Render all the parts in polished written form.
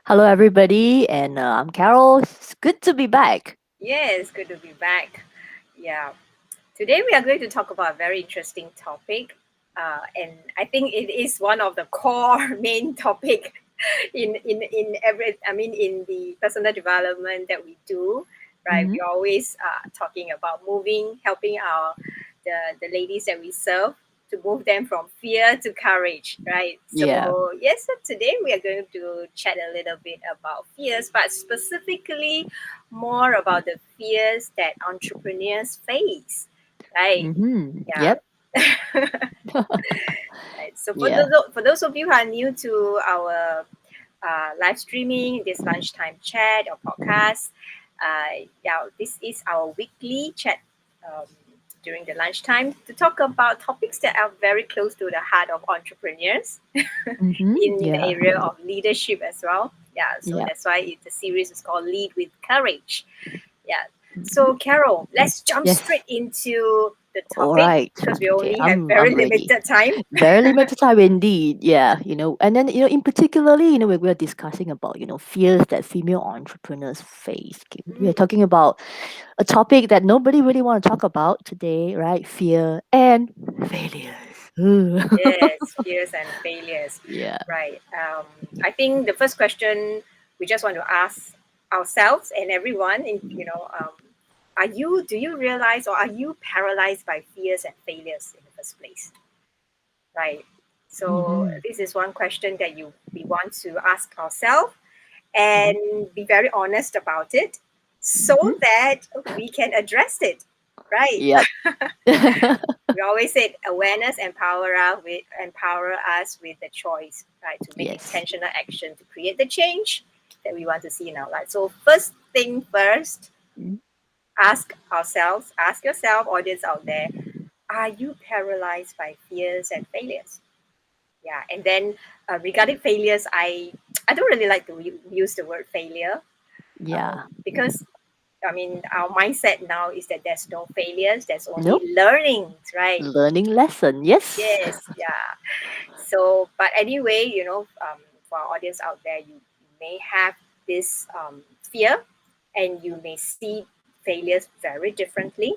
Hello, everybody, and I'm Carol. It's good to be back. Yes, good to be back. Yeah, today we are going to talk about a very interesting topic, and I think it is one of the core main topic in every. I mean, in the personal development that we do, right? Hmm. We always talking about moving, helping the ladies that we serve to move them from fear to courage, right? Yeah. So yes, so today we are going to chat a little bit about fears, but specifically more about the fears that entrepreneurs face, right? Yep. Yeah. Right. So Yeah. for those of you who are new to our live streaming, this lunchtime chat or podcast, yeah, this is our weekly chat um, during the lunchtime to talk about topics that are very close to the heart of entrepreneurs in the Yeah. area of leadership as well. Yeah, so Yeah. that's why the series is called Lead with Courage. Yeah. Mhm. So, Carol, let's jump Yes. straight into the All topic right. because we Okay. only have I'm very ready. limited time. Very limited time indeed. Yeah. And then in particularly, we're discussing about fears that female entrepreneurs face. Okay, we are Mm, talking about a topic that nobody really want to talk about today, right? Fear and failures. Ooh. yes, fears and failures. Yeah. Right. I think the first question we just want to ask ourselves and everyone, do you realize or are you paralyzed by fears and failures in the first place? Right. So Hmm. this is one question that we want to ask ourselves Hmm. and be very honest about it so Hmm. that we can address it. Right. Yep. We always said awareness empower us with the choice, right, to make Yes. intentional action to create the change that we want to see in our life. So first thing first, Mm. ask yourself, audience out there, are you paralyzed by fears and failures? Yeah, and then regarding failures, I don't really like to use the word failure Yeah. because I mean our mindset now is that there's no failures, there's only Nope. learnings, right? Learning lesson. Yes. Yes, yeah. So, but anyway, for our audience out there, you may have this fear, and you may see failures very differently.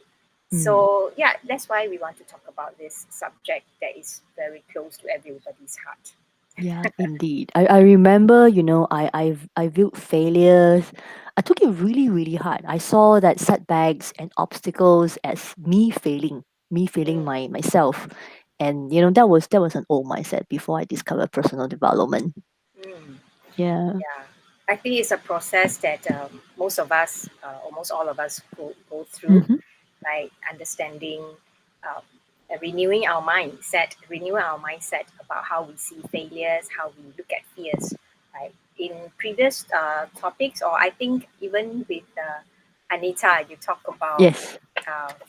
Mm. So, yeah, that's why we want to talk about this subject that is very close to everybody's heart. Yeah, indeed. I remember, I viewed failures. I took it really, really hard. I saw that setbacks and obstacles as me failing Mm, myself. And that was an old mindset before I discovered personal development. mm. Yeah. Yeah, I think it's a process that most of us, almost all of us, go through, Mm-hmm. like understanding, um, renewing our mindset about how we see failures, how we look at fears. Right. In previous topics, or I think even with Anita, you talk about Yes.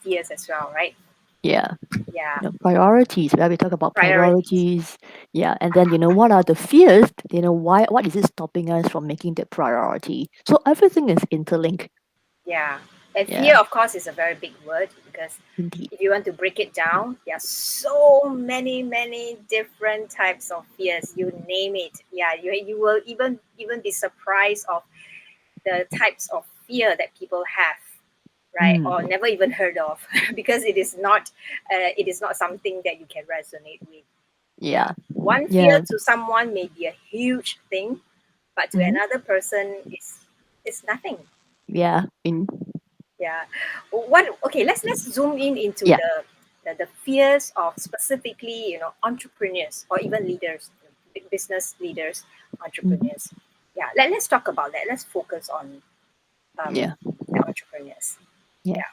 fears as well, right? Yeah. Yeah, Priorities, where we talk about priorities. priorities. Yeah, and then what are the fears, what is it stopping us from making that priority? So everything is interlinked. Yeah. And Yeah, fear, of course, is a very big word because indeed. if you want to break it down, there are so many, many different types of fears. You name it. Yeah, you will even be surprised of the types of fear that people have, right? Or Mm. never even heard of because it is not something that you can resonate with. Yeah. Yeah. One fear Yeah. to someone may be a huge thing, but to Hmm. another person is nothing. Yeah. In. Yeah. What? Okay. Let's zoom in into Yeah. the fears of specifically entrepreneurs or even leaders, business leaders, Hmm. entrepreneurs. Yeah. Let's talk about that. Let's focus on um, Yeah. the entrepreneurs. Yeah. Yeah.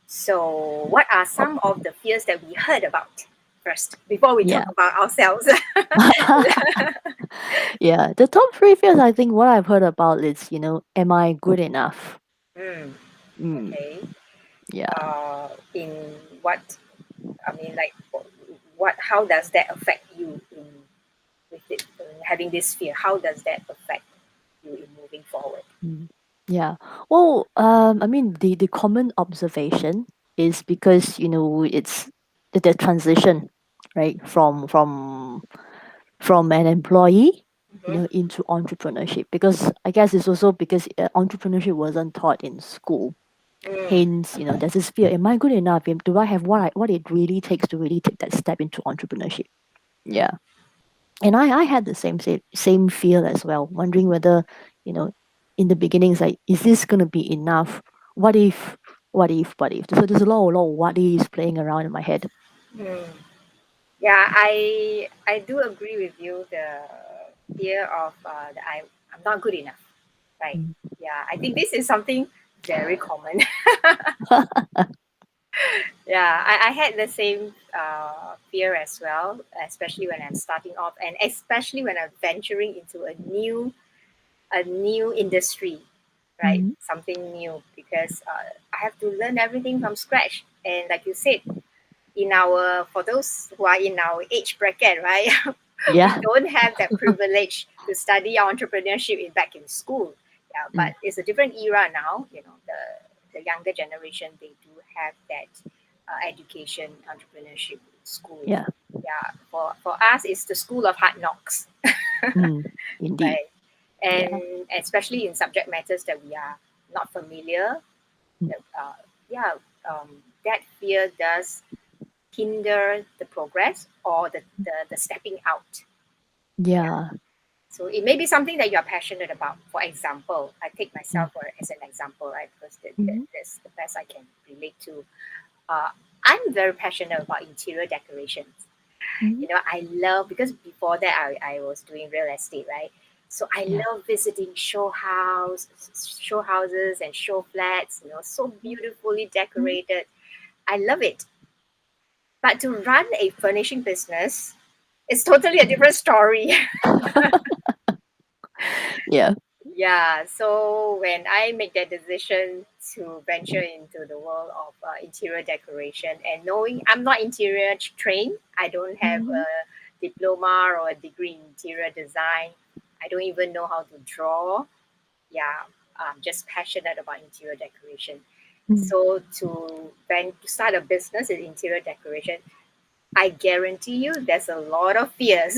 So, what are Oh, some of the fears that we heard about first before we talk yeah. about ourselves? Yeah. The top three fears, I think, what I've heard about is, am I good enough? Hmm. Mm. Okay. Yeah. In what? I mean, like, what? How does that affect you in with it, having this fear? How does that affect you in moving forward? Mm. Yeah. Well, I mean, the common observation is because it's the transition, right, from an employee. into entrepreneurship, because I guess it's also because entrepreneurship wasn't taught in school. Mm, Hence, there's this fear: am I good enough? Do I have what it really takes to really take that step into entrepreneurship? Yeah, and I had the same fear as well, wondering whether you know in the beginning it's like, is this gonna be enough? What if? What if? So there's a lot of what ifs playing around in my head. mm. Yeah, I do agree with you. The fear of that I'm not good enough, right? Mm. Yeah, I think this is something very common. Yeah, I had the same fear as well, especially when I'm starting off, and especially when I'm venturing into a new industry, right? Mhm. Something new, because I have to learn everything from scratch. And like you said, in our for those who are in our age bracket, right? We Yeah. don't have that privilege to study entrepreneurship back in school. Yeah, Mm. but it's a different era now. The younger generation, they do have that education, entrepreneurship school. Yeah. Yeah, for us, it's the school of hard knocks, Mm. Indeed. right? Yeah. And especially in subject matters that we are not familiar. Mm. That, yeah, that fear does hinder the progress or the stepping out. Yeah. Yeah. So it may be something that you're passionate about. For example, I take Mm. myself as an example, right? Because Mhm. that's the best I can relate to. Uh, I'm very passionate about interior decorations. Mhm. I love, because before that I was doing real estate, right? So I Yeah. love visiting show houses and show flats, so beautifully Mhm. decorated. I love it. But to run a furnishing business is totally a different story. Yeah. Yeah, so when I make that decision to venture into the world of interior decoration, and knowing I'm not interior trained, I don't have Mhm. a diploma or a degree in interior design, I don't even know how to draw. Yeah, I'm just passionate about interior decoration. Mm. So to start a business in interior decoration, I guarantee you there's a lot of fears.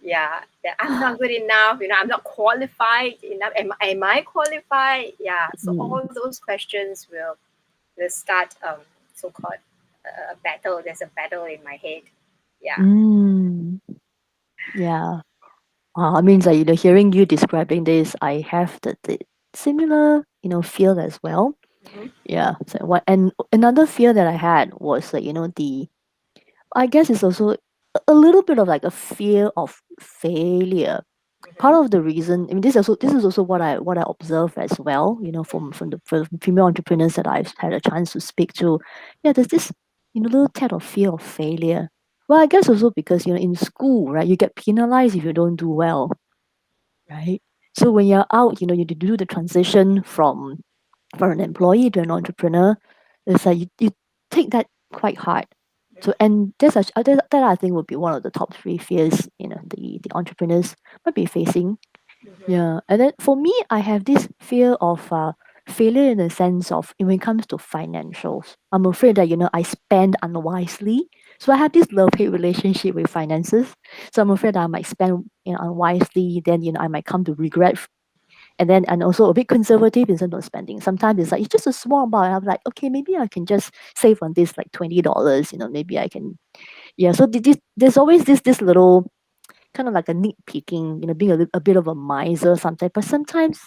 Yeah, that I'm not good enough, I'm not qualified enough. Am I qualified? Yeah, so Mm. all those questions will start, so-called a battle. There's a battle in my head. Yeah. Mm. Yeah. I mean, like, hearing you describing this, I have the similar, feel as well. Hmm. Yeah. So what? And another fear that I had was like, the I guess it's also a little bit of like a fear of failure. Part Hmm. of the reason, I mean, this is also what I observe as well. From female entrepreneurs that I've had a chance to speak to. Yeah, there's this little tad of fear of failure. Well, I guess also because in school, right, you get penalized if you don't do well, right? So when you're out, you do the transition from an employee to an entrepreneur, it's like you take that quite hard. So, and that I think would be one of the top three fears, the entrepreneurs might be facing. Hmm. Yeah, and then for me, I have this fear of failure in the sense of when it comes to financials. I'm afraid that I spend unwisely. So I have this love-hate relationship with finances. So I'm afraid that I might spend unwisely. Then I might come to regret, and also a bit conservative in terms of spending. Sometimes it's like it's just a small amount. And I'm like, okay, maybe I can just save on this like $20. Maybe I can. Yeah. So there's always this little kind of like a nitpicking, being a bit of a miser sometimes. But sometimes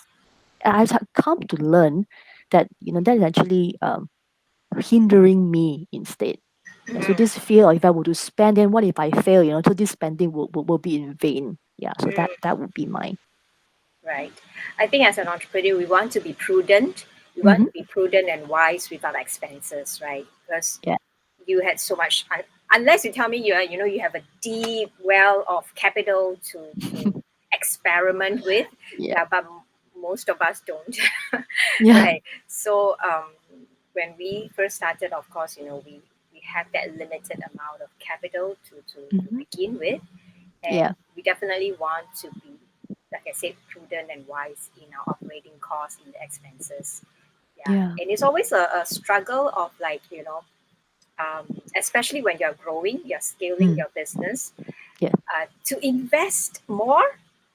I've come to learn that that is actually hindering me instead. Yeah, so this fear, if I were to spend, then what if I fail? So this spending will be in vain. Yeah, so that would be mine. Right. I think as an entrepreneur, we want to be prudent. We want Mm-hmm. to be prudent and wise with our expenses, right? Because Yeah. you had so much, unless you tell me you have a deep well of capital to experiment with. Yeah. Yeah, but most of us don't. Yeah. Right. So when we first started, of course, we have that limited amount of capital to Mm-hmm. begin with, and Yeah. we definitely want to be, like I said, prudent and wise in our operating costs, in the expenses. Yeah, Yeah. and it's always a struggle of, like, especially when you're growing, you're scaling Mm. your business, Yeah. to invest more.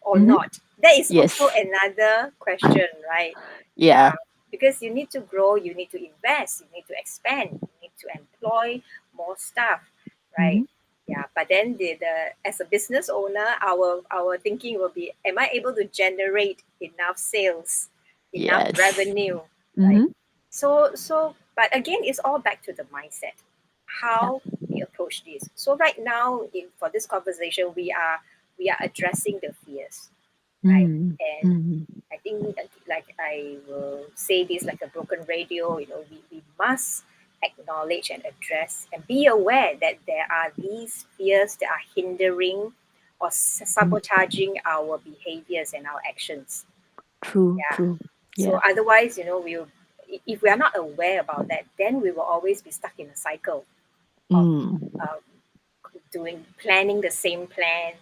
or Mm-hmm. not? That is also Yes. another question, right? Yeah, Yeah. because you need to grow, you need to invest, you need to expand, you need to employ more staff, right? Mm-hmm. Yeah, but then the as a business owner, our thinking will be, am I able to generate enough sales, enough Yes. revenue, right? Mm-hmm. But again, it's all back to the mindset, Yeah. how we approach this. So right now, for this conversation, we are addressing the fears, right? Mm. And Mm. I think, like I will say this like a broken radio, we must acknowledge and address and be aware that there are these fears that are hindering or Mm. sabotaging our behaviors and our actions. True. Yeah. True. So Yeah. otherwise, if we are not aware about that, then we will always be stuck in a cycle of Mm. um, planning the same plan,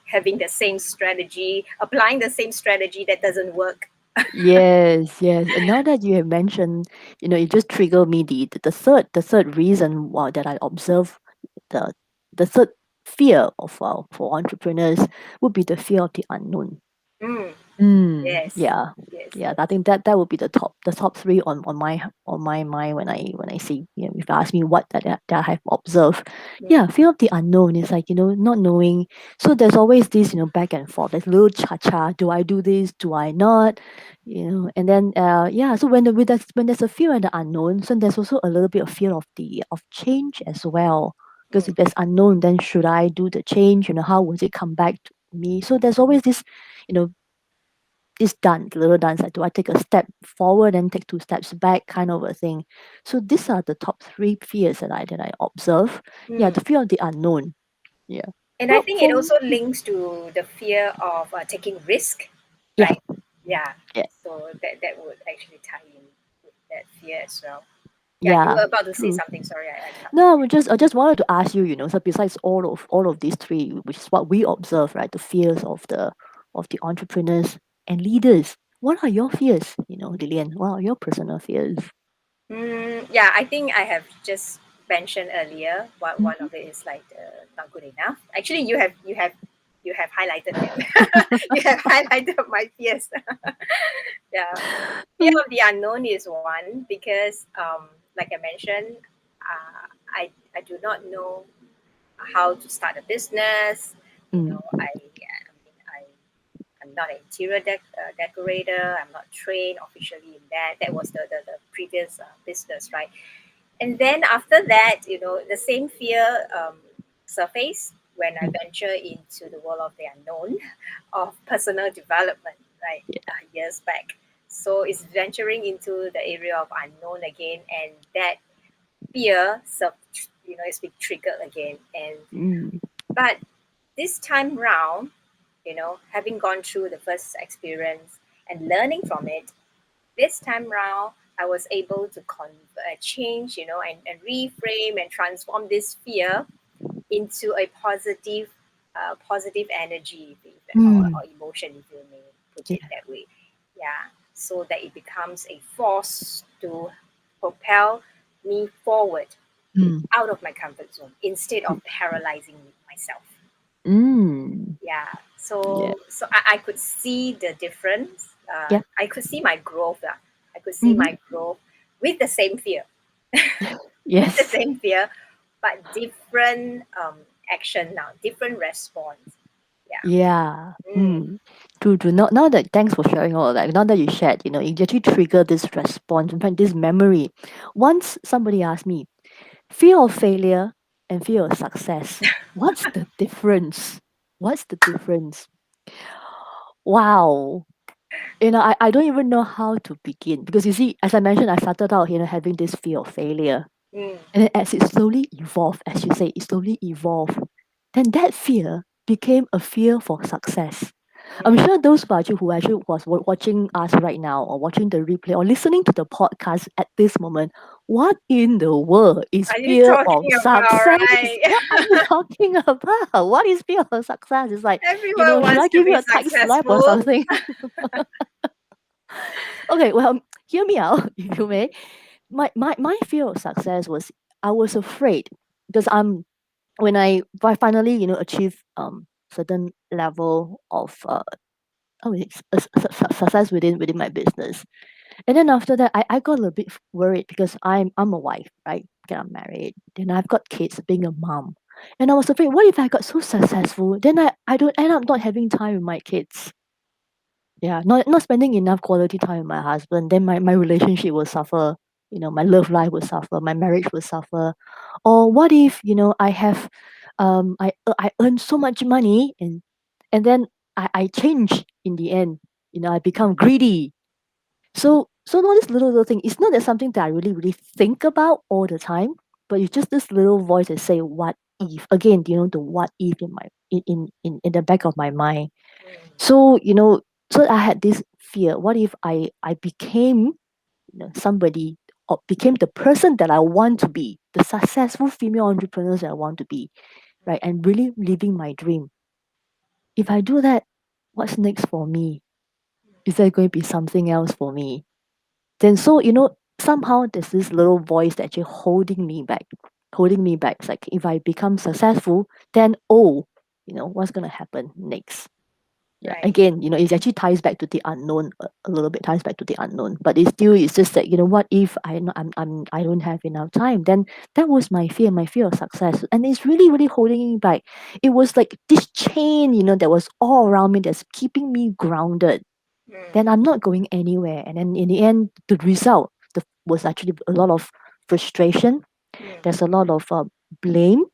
having the same strategy, applying the same strategy that doesn't work. Yes, yes. And now that you have mentioned, it just triggered me the third reason why that I observe the the third fear of for entrepreneurs would be the fear of the unknown. Mm, yes, Yeah, yes, yeah. yes. I think that would be the top three on my mind when I see, if you ask me what that I have observed. Mm, Yeah, fear of the unknown is like, not knowing. So there's always this, back and forth. There's little cha cha. Do I do this? Do I not? And then yeah. So when there's a fear and the unknown, so there's also a little bit of fear of change as well. Because mm, if there's unknown, then should I do the change? How will it come back to me? So there's always this, you know this dance, little dance, like do I take a step forward and take two steps back, kind of a thing. So these are the top three fears that I observe. Yeah, mm. the fear of the unknown. Yeah. And I Well, think it for also links to the fear of taking risk, yeah, right? Yeah. yeah, So that would actually tie in with that fear as well. Yeah, you yeah, were about to say true. something. Sorry, I cut. No, I just wanted to ask you, so besides all of these three, which is what we observe, right? The fears of the entrepreneurs and leaders. What are your fears, Lilian? What are your personal fears? Yeah, I think I have just mentioned earlier. One Mm-hmm. of it is like not good enough. Actually, you have highlighted them. You have highlighted my fears. Yeah, fear of the unknown is one because, like I mentioned, I do not know how to start a business. Mm, I mean, I'm not an interior decorator. I'm not trained officially in that. That was the previous business, right? And then after that, the same fear surfaced when I mm, venture into the world of the unknown, of personal development, right? yeah. Years back. So it's venturing into the area of unknown again, and that fear, is being triggered again. And Mm, but this time round, having gone through the first experience and learning from it, this time round, I was able to change, and reframe and transform this fear into a positive energy, or mm, emotion, if you may put it yeah. that way. Yeah, so that it becomes a force to propel me forward Mm, out of my comfort zone instead of paralyzing myself. mm, Yeah, yeah. so I could see the difference. Yeah. I could see my growth. I could see Mhm. my growth with the same fear, with the Yes. same fear, but different action now, different response. Yeah. Yeah. Mm, True, true. Now that thanks for sharing all of that. Now that you shared, it actually triggered this response, in fact, this memory. Once somebody asked me, fear of failure and fear of success. What's the difference? What's the difference? Wow. I don't even know how to begin because you see, as I mentioned, I started out, having this fear of failure. mm, And then as it slowly evolved, as you say, it slowly evolved, then that fear became a fear for success. I'm mm. sure those of you who actually was watching us right now or watching the replay or listening to the podcast at this moment, what in the world is Are you fear of talking about, success? right? What are you talking about? What is fear of success? It's like, Everyone should I wants to give you be a tax slap or successful. something? Okay, well, hear me out, if you may. My fear of success was I was afraid because when I finally achieved certain level of success within my business. And then after that, I got a little bit worried because I'm a wife, right? Okay, I'm married. Then I've got kids, being a mom. And I was afraid, what if I got so successful? Then I don't end up not having time with my kids. Yeah, not spending enough quality time with my husband. Then my relationship will suffer. My love life will suffer. My marriage will suffer. Or what if, I earn so much money, and then I change in the end. I become greedy. So all this little thing, it's not that something that I really, really think about all the time, but it's just this little voice that say, what if? Again, the what if in my in the back of my mind. mm, So, so I had this fear. What if I became, somebody, or became the person that I want to be, the successful female entrepreneurs that I want to be, right? And really living my dream. If I do that, what's next for me? Is there going to be something else for me? Then so somehow there's this little voice that actually holding me back. It's like, if I become successful, then, what's going to happen next? Yeah, right. again, it actually ties back to the unknown, a little bit ties back to the unknown, but it's just that, what if I don't have enough time? Then that was my fear of success, and it's really, really holding me back. It was like this chain, that was all around me, that's keeping me grounded. Then Mm, I'm not going anywhere. And then in the end, the result was actually a lot of frustration. mm, There's a lot of blame,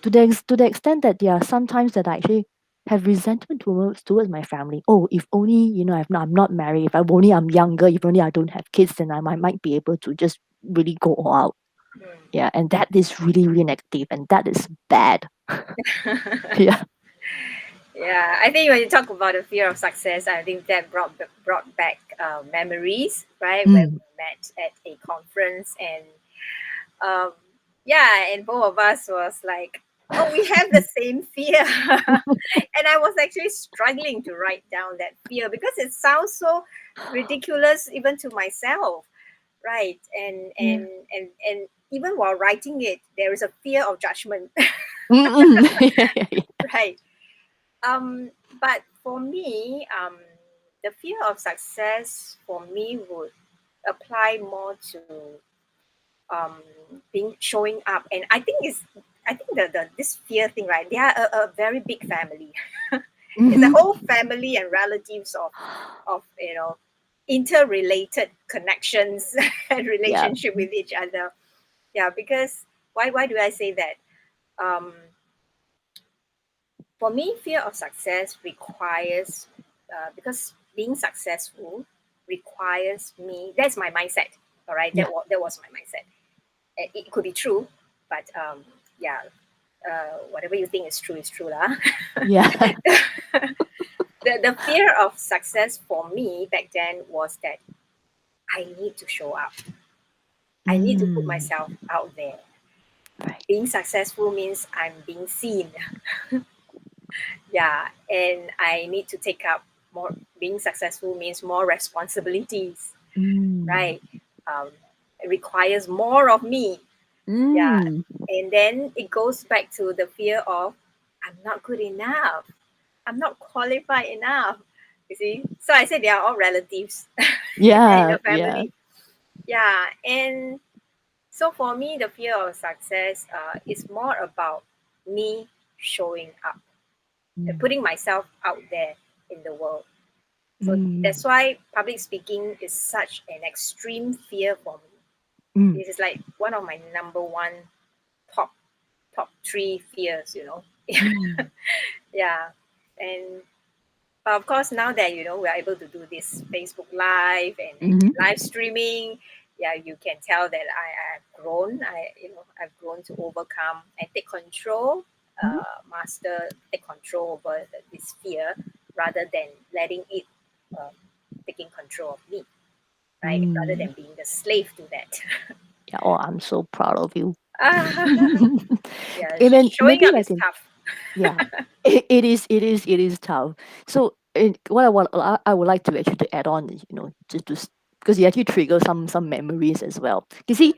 to mm, the extent that there are sometimes that I actually have resentment towards my family. Oh, if only, I'm not married. If only I'm younger. If only I don't have kids, then I might be able to just really go all out. mm. Yeah, and that is really, really negative, and that is bad. Yeah. Yeah, I think when you talk about the fear of success, I think that brought back memories, right? When Mm. we met at a conference, and um, yeah, and both of us was like, oh, we have the same fear, and I was actually struggling to write down that fear because it sounds so ridiculous even to myself, right? Yeah. And even while writing it, there is a fear of judgment, Mm-mm. Yeah, yeah, yeah. right? But for me, the fear of success for me would apply more to um, being showing up, and I think the this fear thing, right? They are a very big family. It's a Mm-hmm. whole family and relatives of interrelated connections and Yeah. relationship with each other. Yeah, because why do I say that? Um, For me, fear of success requires, because being successful requires me, that's my mindset. All right, Yeah. that was my mindset. It could be true, but yeah, whatever you think is true lah. Yeah. The fear of success for me back then was that I need to show up. I need to put Mm. myself out there. Right. Being successful means I'm being seen. Yeah, and I need to take up more. Being successful means more responsibilities, Mm. right? um, it requires more of me. Yeah, Mm. and then it goes back to the fear of I'm not good enough, I'm not qualified enough, you see. So I said they are all relatives in Yeah. the Yeah. family. Yeah, and so for me the fear of success is more about me showing up, Mm. putting myself out there in the world. So Mm. that's why public speaking is such an extreme fear for me. Mm. This is like one of my number one top three fears, Mm. Yeah. And but of course now that we are able to do this Facebook live and Mhm. live streaming, yeah, you can tell that I've grown. I've grown to overcome and take control, Mhm. take control over this fear rather than letting it um, taking control of me, right? Rather Mm. than being the slave to that. Yeah. Oh, I'm so proud of you. Ah, yeah, And then showing maybe up I is can. tough. Yeah. It is tough. So, what I would like to actually to add on is, just because you actually trigger some memories as well. You see,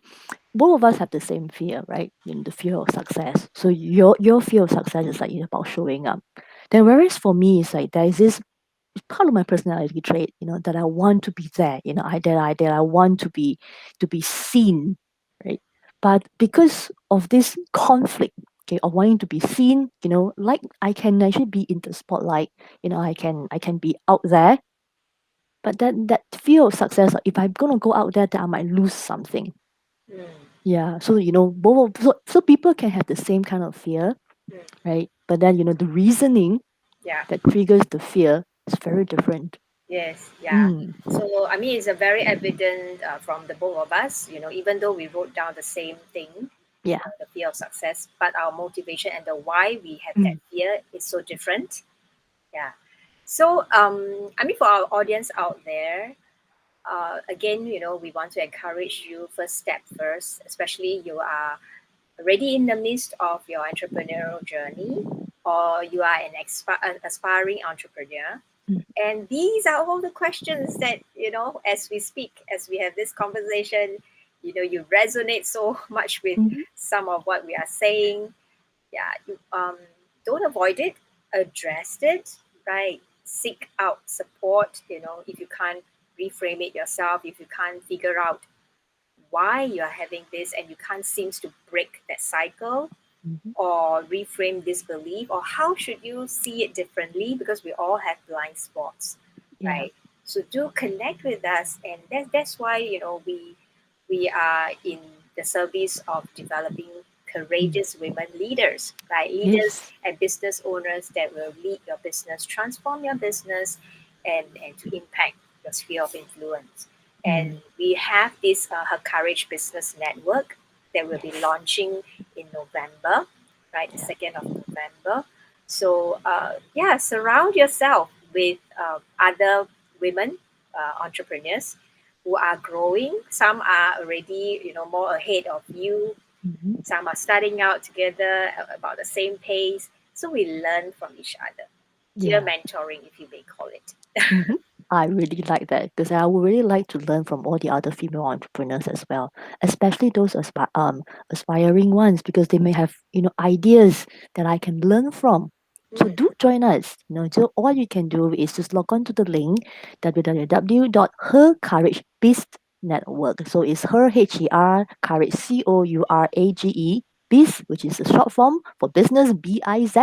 both of us have the same fear, right? The fear of success. So your fear of success is like, about showing up. Then whereas for me, it's like there is this part of my personality trait, that I want to be there, that I want to be seen, right? But because of this conflict, okay, of wanting to be seen, like I can actually be in the spotlight, I can be out there, but that fear of success, if I'm gonna go out there, then I might lose something. Mm, Yeah. So both so people can have the same kind of fear, mm. right? But then the reasoning Yeah. that triggers the fear is very different. Yes. Yeah. Mm. So I mean, it's a very evident from the both of us. Even though we wrote down the same thing, Yeah. the fear of success, but our motivation and the why we have that Mm. fear is so different. Yeah. So I mean, for our audience out there, again, we want to encourage you first step first, especially you are already in the midst of your entrepreneurial journey, or you are an aspiring entrepreneur. Mm. And these are all the questions that, as we speak, as we have this conversation, you resonate so much with Mhm. some of what we are saying. Yeah, you don't avoid it, address it, right? Seek out support, if you can't reframe it yourself, if you can't figure out why you are having this and you can't seem to break that cycle Mhm. or reframe this belief, or how should you see it differently, because we all have blind spots, Yeah. right? So do connect with us, and that's why we are in the service of developing Mm. courageous women leaders, right? Leaders Yes. and business owners that will lead your business, transform your business, and to impact your sphere of influence. And Mm. we have this Her Courage Business Network that will be Yes. launching in November, right? The Yeah. 2nd of November. So, yeah, surround yourself with other women entrepreneurs who are growing. Some are already, more ahead of you. Mhm. Some are starting out together about the same pace. So we learn from each other. Peer Yeah. mentoring, if you may call it. Mhm. I really like that because I would really like to learn from all the other female entrepreneurs as well, especially those aspiring ones, because they may have ideas that I can learn from. So Mm, do join us. So all you can do is just log on to the link www.hercouragebizNetwork. So it's her courage courage, biz, which is the short form for business, biz.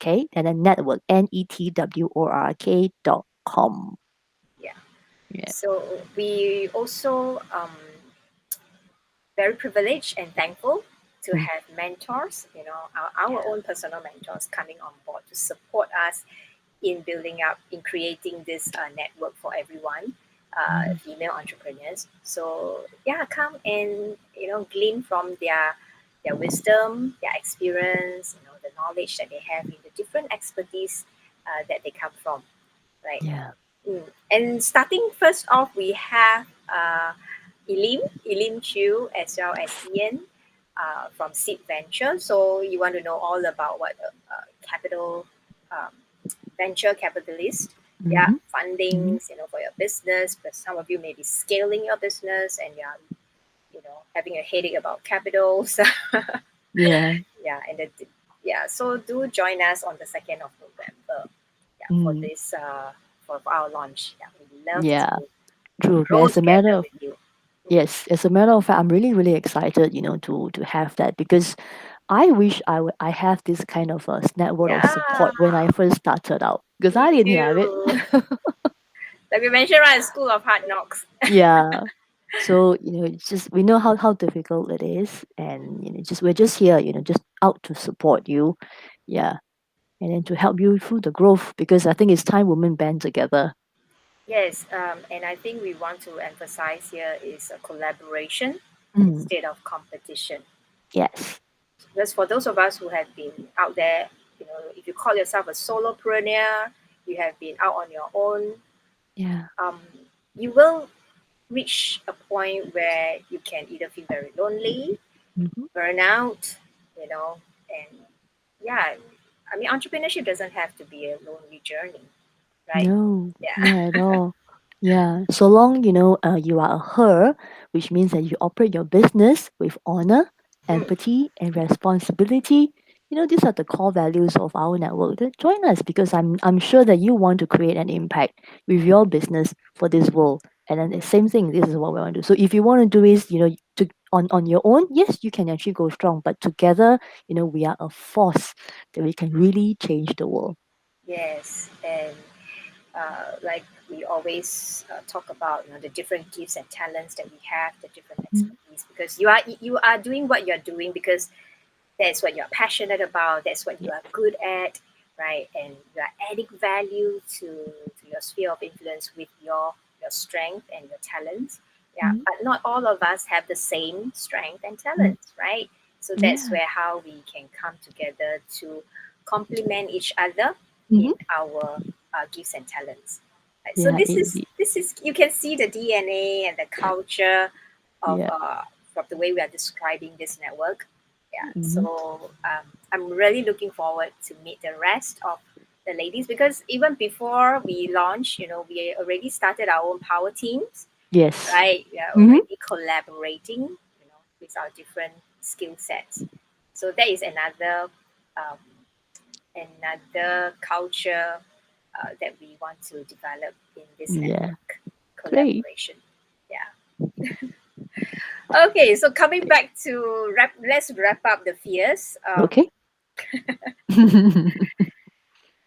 Okay, and then network network.com. yeah. Yeah. So we also very privileged and thankful to Mm. have mentors, our Yeah. own personal mentors coming on board to support us in building up, in creating this network for everyone, Mm. female entrepreneurs. So yeah, come and glean from their wisdom, their experience, the knowledge that they have in the different expertise that they come from, right? Yeah. And starting first off, we have Elim Chu, as well as Ian from Seed Venture. So you want to know all about what capital um, venture capitalist, yeah, Mm-hmm. Mm-hmm. fundings, for your business. But some of you may be scaling your business and you're, having a headache about capitals. Yeah. Yeah, yeah. So do join us on the 2nd of November. Yeah, for Mm. this for our launch. Yeah, we love Yeah. to True. But grow together with you. Mm. as a matter of fact, I'm really, really excited, to have that because I wish I have this kind of a network of Yeah, support when I first started out because me I didn't have it. too. Like we mentioned, right? School of Hard Knocks. Yeah. So, it's just we know how difficult it is, and just we're just here, just out to support you. Yeah. And then to help you through the growth because I think it's time women band together. Yes, and I think we want to emphasize here is a collaboration Mm. instead of competition. Yes. Because for those of us who have been out there, if you call yourself a solopreneur, you have been out on your own, Yeah. um, you will reach a point where you can either feel very lonely, Hmm. burnout, and yeah, I mean, entrepreneurship doesn't have to be a lonely journey, right? No, Yeah. not at all. Yeah, so long you are a her, which means that you operate your business with honor, Mm, empathy, and responsibility. these are the core values of our network. Then join us, because I'm sure that you want to create an impact with your business for this world. And then the same thing, this is what we want to do. So if you want to do is, to on your own, yes, you can actually go strong. But together, we are a force that we can really change the world. Yes, and like we always talk about, the different gifts and talents that we have, the different Mm, expertise, because you are doing what you're doing because that's what you're passionate about, that's what you yeah. are good at, right? And you are adding value to your sphere of influence with your strength and your talents. Yeah, Mm, but not all of us have the same strength and mm, talents, right? So that's yeah. where how we can come together to complement each other in Hmm. our gifts and talents. Right? So Yeah, indeed. this is you can see the DNA and the culture of Yeah. from the way we are describing this network. Yeah, Hmm. so I'm really looking forward to meet the rest of the ladies, because even before we launch, we already started our own power teams, Yes. right? We are Hmm. already collaborating, with our different skill sets. So that is um, another culture that we want to develop in this Yeah. network Great. collaboration. Yeah. Okay, so coming back to let's wrap up the fears. Okay.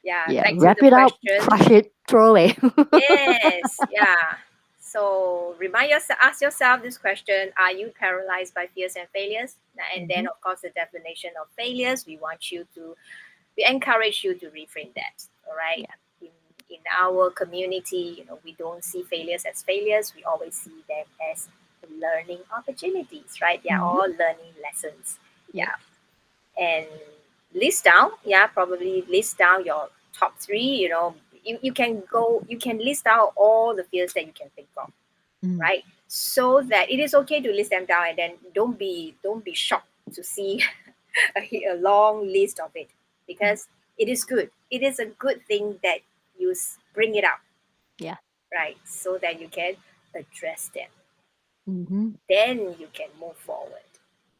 Yeah, Yeah. back to Wrap the it up, question. crush it, throw away. Yes, yeah. So remind yourself, ask yourself this question: are you paralyzed by fears and failures? And then, Hmm. of course, the definition of failures. We encourage you to reframe that. All right. Yeah. In in our community, we don't see failures as failures. We always see them as learning opportunities. Right? They are Hmm. all learning lessons. Yeah. Yeah, and list down, yeah, probably list down your top three. You can list out all the fears that you can think of, Mm. right? So that it is okay to list them down, and then don't be shocked to see a long list of it, Mm. because it is a good thing that you bring it up, Yeah. right? So that you can address them, Hmm. then you can move forward.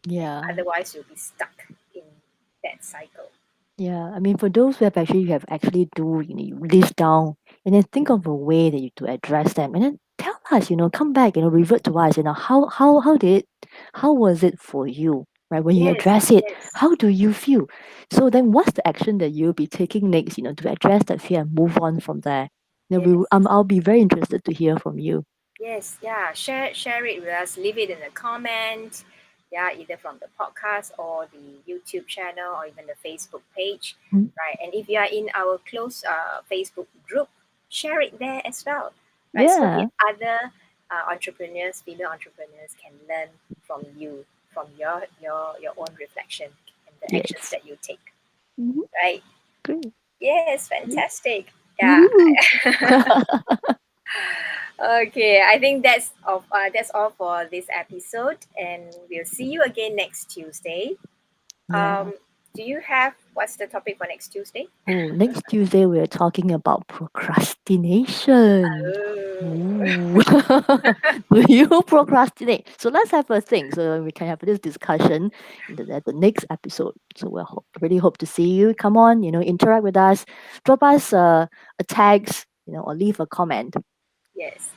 Yeah. Otherwise you'll be stuck in that cycle. Yeah. I mean, for those who have actually do, you list down and then think of a way that you to address them, and then tell us, come back, revert to us, how was it for you, right? When you Yes, address it, yes, how do you feel? So then what's the action that you'll be taking next, to address that fear and move on from there? yes, I'll be very interested to hear from you. yes. Yeah, share it with us. Leave it in the comment. Yeah, either from the podcast or the YouTube channel or even the Facebook page, Mm. right? And if you are in our close Facebook group, share it there as well, right? So the Yeah. other entrepreneurs, female entrepreneurs, can learn from you, from your own reflection and the actions Yes. that you take, Mhm. right? Great. Yes, Yeah. fantastic. Yeah. Woohoo. Okay, I think that's all for this episode, and we'll see you again next Tuesday. Yeah. Um, do you have what's the topic for next Tuesday? Oh, next Tuesday we're talking about procrastination. Oh, Ooh. Do you procrastinate? So let's have a thing so we can have this discussion at the next episode. So really hope to see you. Come on, interact with us. Drop us a text, or leave a comment. yes.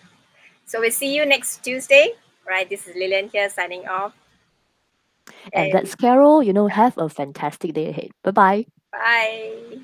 So we'll see you next Tuesday. Right. This is Lilian here signing off, And and that's Carol. Have a fantastic day ahead. Bye bye. bye.